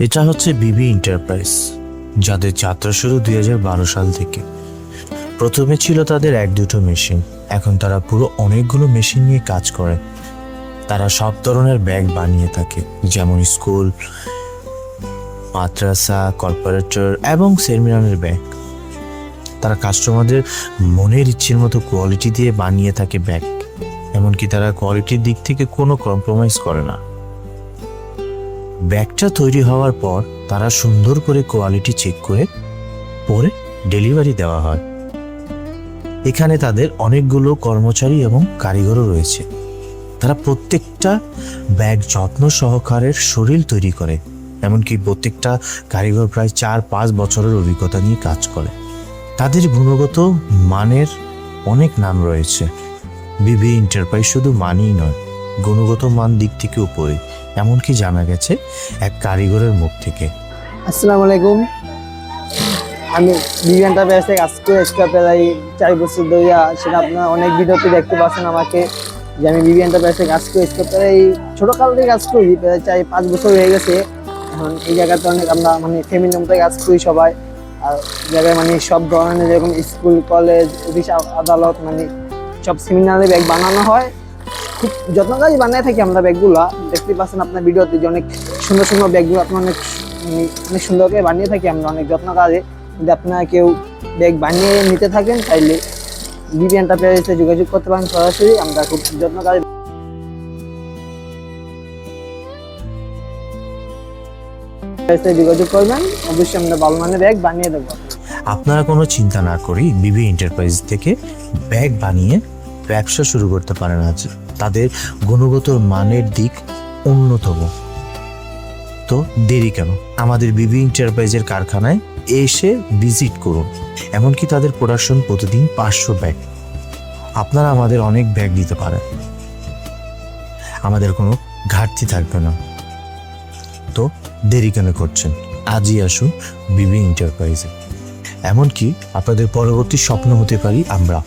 এটা হচ্ছে বিবি এন্টারপ্রাইজ, যাদের যাত্রা শুরু 2012 সাল থেকে। প্রথমে ছিল তাদের 1-2টো মেশিন, এখন তারা পুরো অনেকগুলো মেশিন নিয়ে কাজ করে। তারা সব ধরনের ব্যাগ বানিয়ে থাকে, যেমন স্কুল, মাদ্রাসা, কর্পোরেটর এবং সেমিনারের ব্যাগ। তারা কাস্টমারদের মনের ইচ্ছের মতো কোয়ালিটি দিয়ে বানিয়ে থাকে ব্যাগ, এমনকি তারা কোয়ালিটির দিক থেকে কোনো কম্প্রোমাইজ করে না। ব্যাগটা তৈরি হওয়ার পর তারা সুন্দর করে কোয়ালিটি চেক করে পরে ডেলিভারি দেওয়া হয়। এখানে তাদের অনেকগুলো কর্মচারী এবং কারিগরও রয়েছে। তারা প্রত্যেকটা ব্যাগ যত্ন সহকারে শরীর তৈরি করে, এমনকি প্রত্যেকটা কারিগর প্রায় 4-5 বছরের অভিজ্ঞতা নিয়ে কাজ করে। তাদের গুণগত মানের অনেক নাম রয়েছে। বিবি এন্টারপ্রাইজ শুধু মানই নয়, গুণগত মান দিক থেকে উপরে, এমনকি জানা গেছে এক কারিগরের মুখ থেকে। আসসালামু আলাইকুম। আমি বিবি এন্টারপ্রাইজ থেকে আজকে প্রায় 4 বছর ধরে, সেটা আপনারা অনেক ভিডিওতে দেখতে পাচ্ছেন আমাকে, যে আমি বিবি এন্টারপ্রাইজ থেকে আজকে প্রায় ছোটোকাল থেকে কাজ করি, প্রায় 4-5 বছর হয়ে গেছে। এখন এই জায়গাতে অনেক আমরা ফ্যামিলি থেকে কাজ করি সবাই। আর জায়গায় সব ধরনের, যেরকম স্কুল, কলেজ, অফিস, আদালত, সব সেমিনারে ব্যাগ বানানো হয়। খুব যত্নকারী বানিয়ে থাকি আমরা ব্যাগগুলা। দেখতে পাচ্ছেন আপনার ভিডিওতে যে অনেক সুন্দর সুন্দর ব্যাগগুলো আপনার অনেক সুন্দর করে বানিয়ে থাকি আমরা, অনেক যত্নকারী। যদি আপনারা কেউ ব্যাগ বানিয়ে নিতে থাকেন, তাইলে বিবি এন্টারপ্রাইজে যোগাযোগ করতে পারেন সরাসরি। আমরা খুব যত্নকারী যোগাযোগ করবেন, অবশ্যই আমরা ভালো মানের ব্যাগ বানিয়ে দেবো। আপনারা কোনো চিন্তা না করি বিবি এন্টারপ্রাইজ থেকে ব্যাগ বানিয়ে ব্যবসা শুরু করতে পারেন। আজ তাদের গুণগত মানের দিক অন্যতম। তো দেরি কেন? আমাদের বিবি এন্টারপ্রাইজের কারখানায় এসে ভিজিট করুন। এমনকি তাদের প্রোডাকশন প্রতিদিন 500 ব্যাগ। আপনারা আমাদের অনেক ব্যাগ দিতে পারেন, আমাদের কোনো ঘাটতি থাকবে না। তো দেরি কেন করছেন? আজই আসুন বিবি এন্টারপ্রাইজে। এমনকি আপনাদের পরবর্তী স্বপ্ন হতে পারি আমরা।